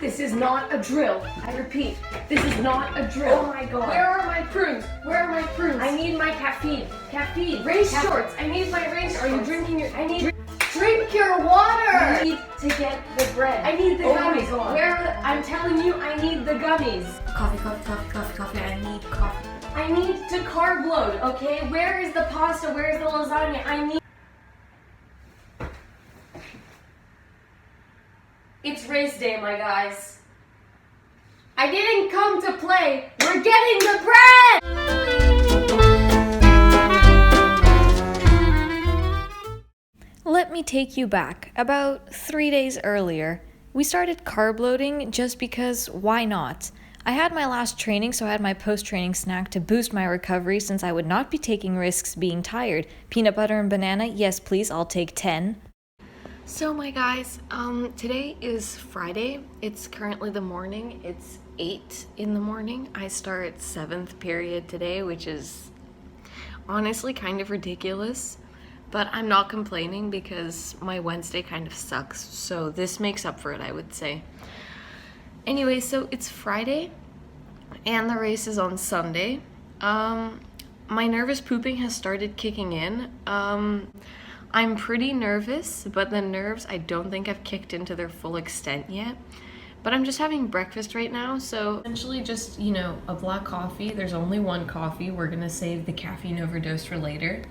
This is not a drill. I repeat, this is not a drill. Oh my god. Where are my prunes? Where are my prunes? I need my caffeine. Caffeine. Race shorts. I need my race shorts. Are you drinking your... I need... Drink your water! I need to get the bread. I need the Oh gummies. my God. Where are the... I'm telling you, I need the gummies. Coffee, coffee, coffee, coffee, coffee. I need coffee. I need to carb load, okay? Where is the pasta? Where is the lasagna? I need... It's race day, my guys. I didn't come to play. We're getting the bread! Let me take you back. About 3 days earlier, we started carb loading just because why not? I had my last training, so I had my post-training snack to boost my recovery since I would not be taking risks being tired. Peanut butter and banana, yes please, I'll take 10. So my guys, today is Friday. It's currently the morning. It's 8 in the morning. I start 7th period today, which is honestly kind of ridiculous, but I'm not complaining because my Wednesday kind of sucks. So this makes up for it, I would say. Anyway, so it's Friday and the race is on Sunday. My nervous pooping has started kicking in. I'm pretty nervous, but the nerves I don't think have kicked into their full extent yet. But I'm just having breakfast right now, so essentially just, you know, a black coffee. There's only one coffee. We're gonna save the caffeine overdose for later.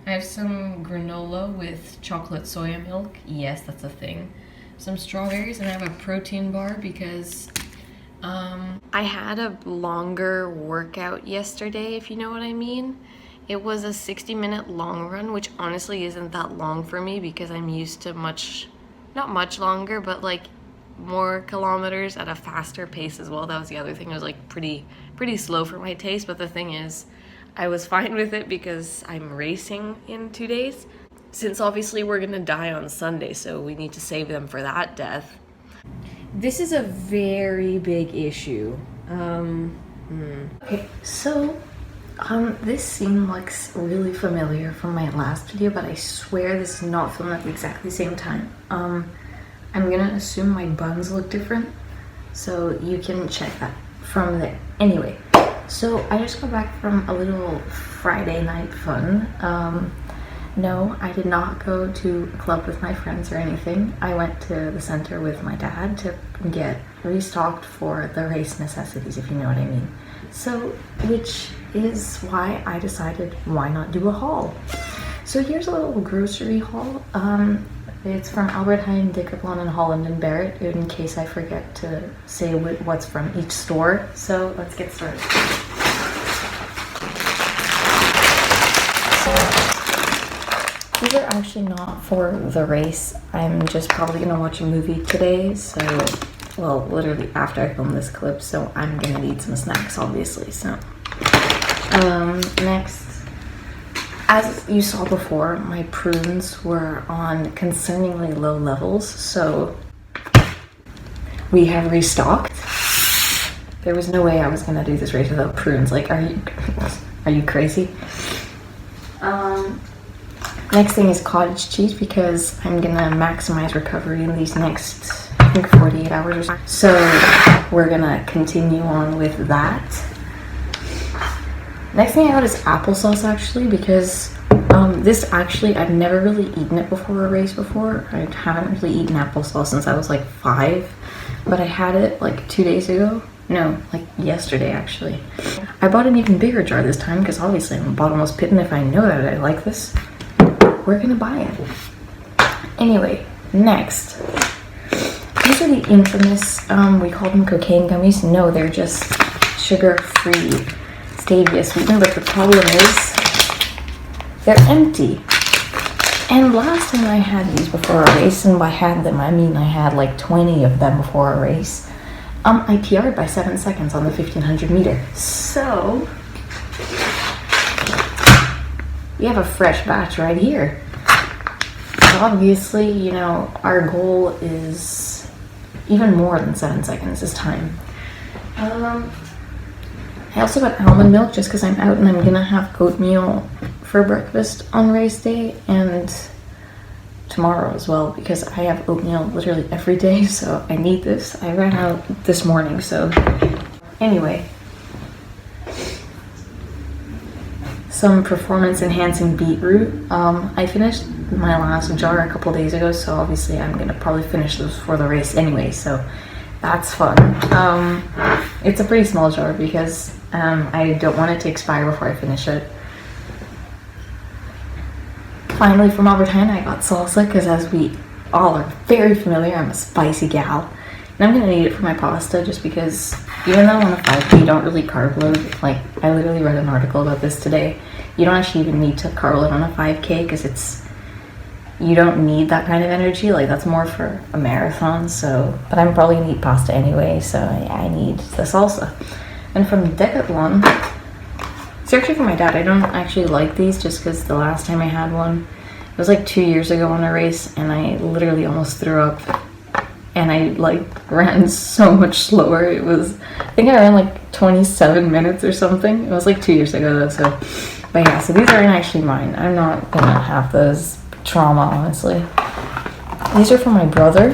I have some granola with chocolate soya milk. Yes, that's a thing. Some strawberries, and I have a protein bar because I had a longer workout yesterday, if you know what I mean. It was a 60-minute long run, which honestly isn't that long for me because I'm used to not much longer, but like more kilometers at a faster pace as well. That was the other thing. It was like pretty slow for my taste, but the thing is, I was fine with it because I'm racing in 2 days. Since obviously we're gonna die on Sunday, so we need to save them for that death. This is a very big issue. Okay, so this scene looks really familiar from my last video, but I swear this is not filmed at exactly the same time. I'm gonna assume my buns look different, so you can check that from there. Anyway, so I just got back from a little Friday night fun. No, I did not go to a club with my friends or anything. I went to the center with my dad to get restocked for the race necessities, if you know what I mean. So, which is why I decided, why not do a haul? So here's a little grocery haul. It's from Albert Heijn, Decathlon, and Holland & Barrett, in case I forget to say what's from each store. So let's get started. These are actually not for the race. I'm just probably gonna watch a movie today, so, well, literally after I film this clip, so I'm gonna need some snacks, obviously, so. Next, as you saw before, my prunes were on concerningly low levels, so we have restocked. There was no way I was gonna do this race without prunes. Like, are you crazy? Next thing is cottage cheese because I'm gonna maximize recovery in these next, I think, 48 hours or so. So we're gonna continue on with that. Next thing I got is applesauce actually because this actually, I've never really eaten it before a race before. I haven't really eaten applesauce since I was like 5, but I had it like 2 days ago. No, like yesterday actually. I bought an even bigger jar this time because obviously I'm a bottomless pit, and if I know that I like this, we're gonna buy it. Anyway, next. These are the infamous, we call them cocaine gummies. No, they're just sugar-free stevia sweetener, but the problem is they're empty. And last time I had these before a race, and by had them, I mean I had like 20 of them before a race, I PR'd by 7 seconds on the 1500 meter. So we have a fresh batch right here. So obviously, you know, our goal is even more than 7 seconds this time. I also got almond milk just because I'm out and I'm gonna have oatmeal for breakfast on race day, and tomorrow as well because I have oatmeal literally every day, so I need this. I ran out this morning, so anyway. Some performance enhancing beetroot. I finished my last jar a couple days ago, so obviously I'm gonna probably finish those for the race anyway, so that's fun. It's a pretty small jar because I don't want it to expire before I finish it. Finally, from Albertine, I got salsa because, as we all are very familiar, I'm a spicy gal. And I'm gonna need it for my pasta just because even though on a 5K you don't really carb load, like I literally read an article about this today, you don't actually even need to carb load on a 5K because you don't need that kind of energy, like that's more for a marathon, so, but I'm probably gonna eat pasta anyway, so I need the salsa. And from Decathlon, it's actually for my dad. I don't actually like these just because the last time I had one, it was like 2 years ago on a race, and I literally almost threw up. And I like ran so much slower. It was, I think I ran like 27 minutes or something. It was like 2 years ago though, so, but yeah, so these aren't actually mine. I'm not gonna have those trauma, honestly. These are for my brother.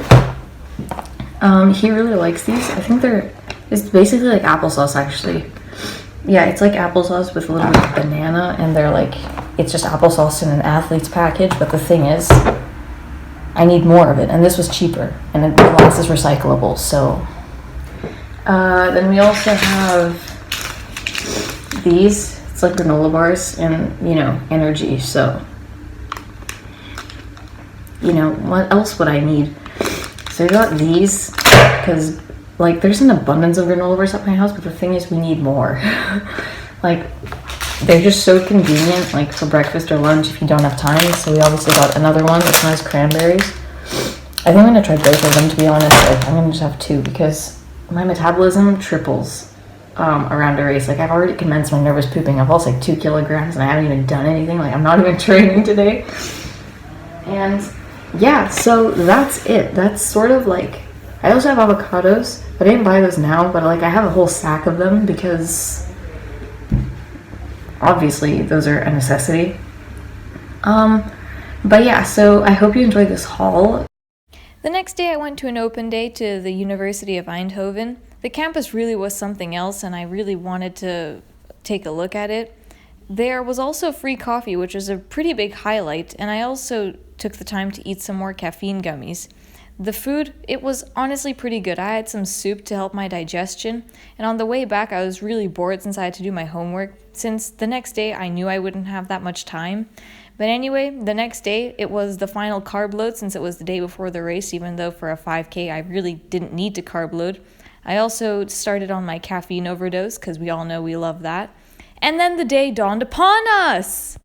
He really likes these. I think it's basically like applesauce actually. Yeah, it's like applesauce with a little bit of banana, and they're like, it's just applesauce in an athlete's package, but the thing is, I need more of it, and this was cheaper, and the glass is recyclable, so. Then we also have these. It's like granola bars and, you know, energy, so. You know, what else would I need? So I got these, because, like, there's an abundance of granola bars at my house, but the thing is, we need more. Like, they're just so convenient, like for breakfast or lunch if you don't have time. So we obviously got another one. This one has cranberries. I think I'm gonna try both of them, to be honest. Like, I'm gonna just have two because my metabolism triples around a race. Like, I've already commenced my nervous pooping. I've lost like 2 kilograms and I haven't even done anything. Like, I'm not even training today. And yeah, so that's it. That's sort of like, I also have avocados, but I didn't buy those now, but like I have a whole sack of them because obviously those are a necessity. But yeah, so I hope you enjoyed this haul. The next day I went to an open day to the University of Eindhoven. The campus really was something else, and I really wanted to take a look at it. There was also free coffee, which was a pretty big highlight, and I also took the time to eat some more caffeine gummies. The food, it was honestly pretty good. I had some soup to help my digestion, and on the way back I was really bored since I had to do my homework, since the next day I knew I wouldn't have that much time. But anyway, the next day it was the final carb load since it was the day before the race, even though for a 5K I really didn't need to carb load. I also started on my caffeine overdose, because we all know we love that. And then the day dawned upon us!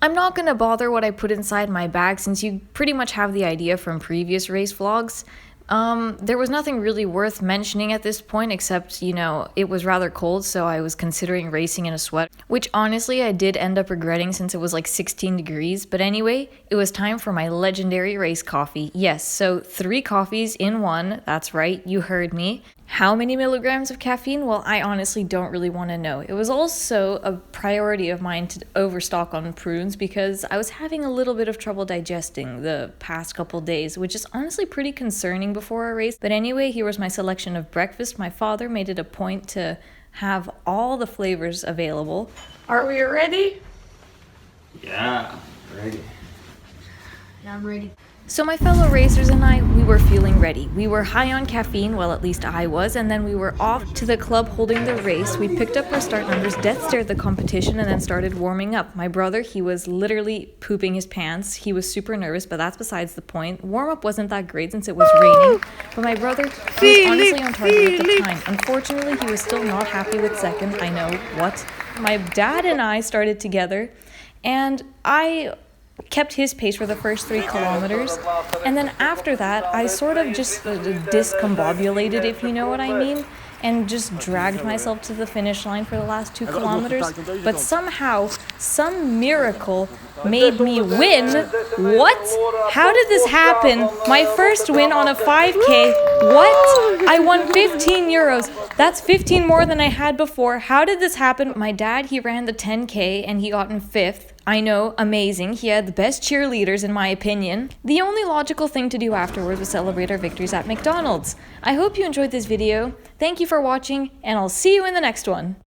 I'm not going to bother what I put inside my bag since you pretty much have the idea from previous race vlogs. There was nothing really worth mentioning at this point except, you know, it was rather cold, so I was considering racing in a sweat, which honestly I did end up regretting since it was like 16 degrees. But anyway, it was time for my legendary race coffee. Yes, so 3 coffees in one. That's right, you heard me. How many milligrams of caffeine? Well, I honestly don't really want to know. It was also a priority of mine to overstock on prunes because I was having a little bit of trouble digesting the past couple days, which is honestly pretty concerning before a race. But anyway, here was my selection of breakfast. My father made it a point to have all the flavors available. Are we ready? Yeah, ready. Yeah, I'm ready. So my fellow racers and I, we were feeling ready. We were high on caffeine, well at least I was, and then we were off to the club holding the race. We picked up our start numbers, death stared the competition, and then started warming up. My brother, he was literally pooping his pants. He was super nervous, but that's besides the point. Warm-up wasn't that great since it was raining, but my brother, he was honestly on target at the time. Unfortunately, he was still not happy with second. I know, what? My dad and I started together, and I kept his pace for the first 3 kilometers, and then after that I sort of just discombobulated, if you know what I mean, and just dragged myself to the finish line for the last 2 kilometers, but somehow, some miracle made me win. What? How did this happen? My first win on a 5K. What? I won 15 euros. That's 15 more than I had before. How did this happen? My dad, he ran the 10K and he got in 5th. I know, amazing. He had the best cheerleaders in my opinion. The only logical thing to do afterwards was celebrate our victories at McDonald's. I hope you enjoyed this video. Thank you for watching, and I'll see you in the next one.